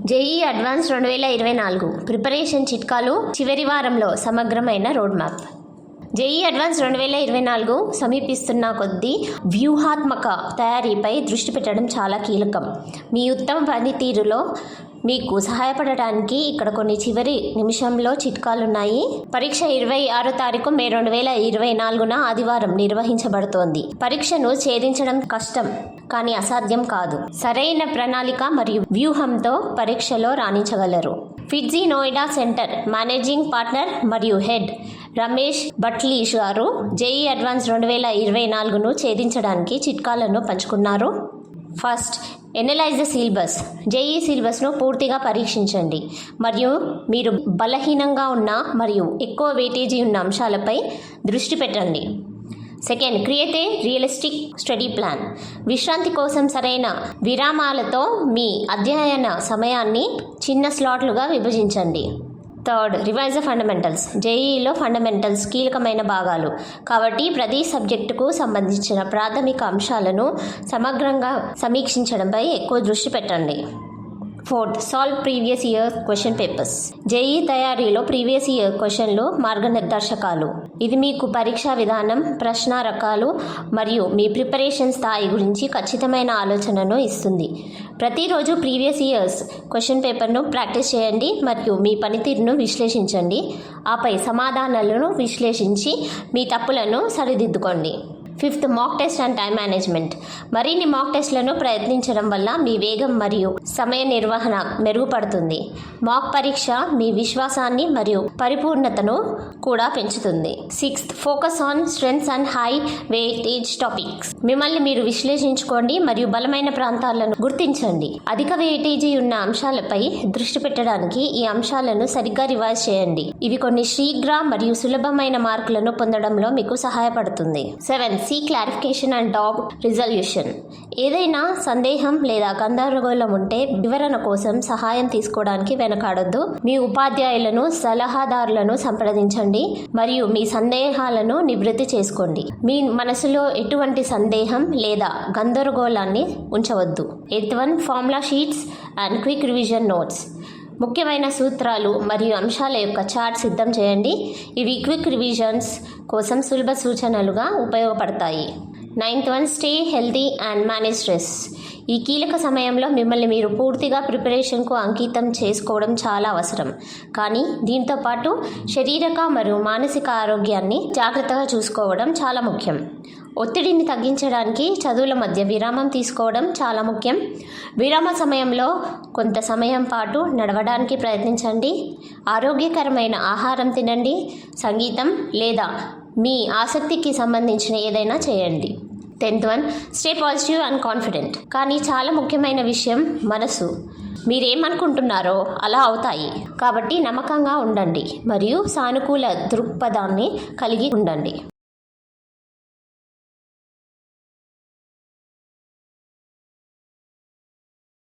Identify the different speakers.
Speaker 1: JEE advance 2024 preparation చిట్కాలు చివరి వారంలో సమగ్రమైన రోడ్ మ్యాప్. జేఈ అడ్వాన్స్ 2024 సమీపిస్తున్న కొద్దీ వ్యూహాత్మక తయారీపై దృష్టి పెట్టడం చాలా కీలకం. మీ ఉత్తమ పనితీరులో మీకు సహాయపడటానికి ఇక్కడ కొన్ని చివరి నిమిషంలో చిట్కాలున్నాయి. పరీక్ష 26 తారీఖు మే 2024 ఆదివారం నిర్వహించబడుతోంది. పరీక్షను ఛేదించడం కష్టం కానీ అసాధ్యం కాదు. సరైన ప్రణాళిక మరియు వ్యూహంతో పరీక్షలో రాణించగలరు. FIITJEE Noida centre managing partner మరియు హెడ్ రమేష్ భట్లీష్ గారు జేఈ అడ్వాన్స్ 2024ను ఛేదించడానికి చిట్కాలను పంచుకున్నారు. First, analyse the syllabus. JEE సిలబస్ను పూర్తిగా పరీక్షించండి మరియు మీరు బలహీనంగా ఉన్న మరియు ఎక్కువ వెయిటేజీ ఉన్న అంశాలపై దృష్టి పెట్టండి. Second, create a realistic study plan. విశ్రాంతి కోసం సరైన విరామాలతో మీ అధ్యయన సమయాన్ని చిన్న స్లాట్లుగా విభజించండి. Third, revise the fundamentals. జేఈలో ఫండమెంటల్స్ కీలకమైన భాగాలు కాబట్టి ప్రతి సబ్జెక్టుకు సంబంధించిన ప్రాథమిక అంశాలను సమగ్రంగా సమీక్షించడంపై ఎక్కువ దృష్టి పెట్టండి. Fourth, solve previous year question papers. JEE తయారీలో ప్రీవియస్ ఇయర్ క్వశ్చన్లు మార్గనిర్దేశకాలు. ఇది మీకు పరీక్షా విధానం, ప్రశ్న రకాలు మరియు మీ ప్రిపరేషన్ స్థాయి గురించి ఖచ్చితమైన ఆలోచనను ఇస్తుంది. ప్రతిరోజు ప్రీవియస్ ఇయర్స్ క్వశ్చన్ పేపర్ను ప్రాక్టీస్ చేయండి మరియు మీ పనితీరును విశ్లేషించండి. ఆపై సమాధానాలను విశ్లేషించి మీ తప్పులను సరిదిద్దుకోండి. Fifth, mock test and time management. మరిన్ని మాక్ టెస్ట్లను ప్రయత్నించడం వల్ల మీ వేగం మరియు సమయ నిర్వహణ మెరుగుపడుతుంది. మాక్ పరీక్ష మీ విశ్వాసాన్ని మరియు పరిపూర్ణతను కూడా పెంచుతుంది. Sixth, focus on strengths and high weightage topics. మిమ్మల్ని మీరు విశ్లేషించుకోండి మరియు బలమైన ప్రాంతాలను గుర్తించండి. అధిక వెయిటేజీ ఉన్న అంశాలపై దృష్టి పెట్టడానికి ఈ అంశాలను సరిగ్గా రివైజ్ చేయండి. ఇవి కొన్ని శీఘ్ర మరియు సులభమైన మార్కులను పొందడంలో మీకు సహాయపడుతుంది. 7, C clarification and doubt resolution. ఏదైనా సందేహం లేదా గందరగోళం ఉంటే వివరణ కోసం సహాయం తీసుకోవడానికి వెనకాడొద్దు. మీ ఉపాధ్యాయులను, సలహాదారులను సంప్రదించండి మరియు మీ సందేహాలను నివృత్తి చేసుకోండి. మీ మనసులో ఎటువంటి సందేహం లేదా గందరగోళాన్ని ఉంచవద్దు. 8, formula sheets and quick revision notes. ముఖ్యమైన సూత్రాలు మరియు అంశాల యొక్క చార్ట్ సిద్ధం చేయండి. ఇవి క్విక్ రివిజన్స్ కోసం సులభ సూచనలుగా ఉపయోగపడతాయి. 9, stay healthy and manage stress. ఈ కీలక సమయంలో మిమ్మల్ని మీరు పూర్తిగా ప్రిపరేషన్కు అంకితం చేసుకోవడం చాలా అవసరం. కానీ దీంతో పాటు శారీరక మరియు మానసిక ఆరోగ్యాన్ని జాగ్రత్తగా చూసుకోవడం చాలా ముఖ్యం. ఒత్తిడిని తగ్గించడానికి చదువుల మధ్య విరామం తీసుకోవడం చాలా ముఖ్యం. విరామ సమయంలో కొంత సమయం పాటు నడవడానికి ప్రయత్నించండి. ఆరోగ్యకరమైన ఆహారం తినండి. సంగీతం లేదా మీ ఆసక్తికి సంబంధించిన ఏదైనా చేయండి. 10, స్టే పాజిటివ్ అండ్ కాన్ఫిడెంట్. కానీ చాలా ముఖ్యమైన విషయం మనసు. మీరేమనుకుంటున్నారో అలా అవుతాయి. కాబట్టి నమ్మకంగా ఉండండి మరియు సానుకూల దృక్పథాన్ని కలిగి ఉండండి.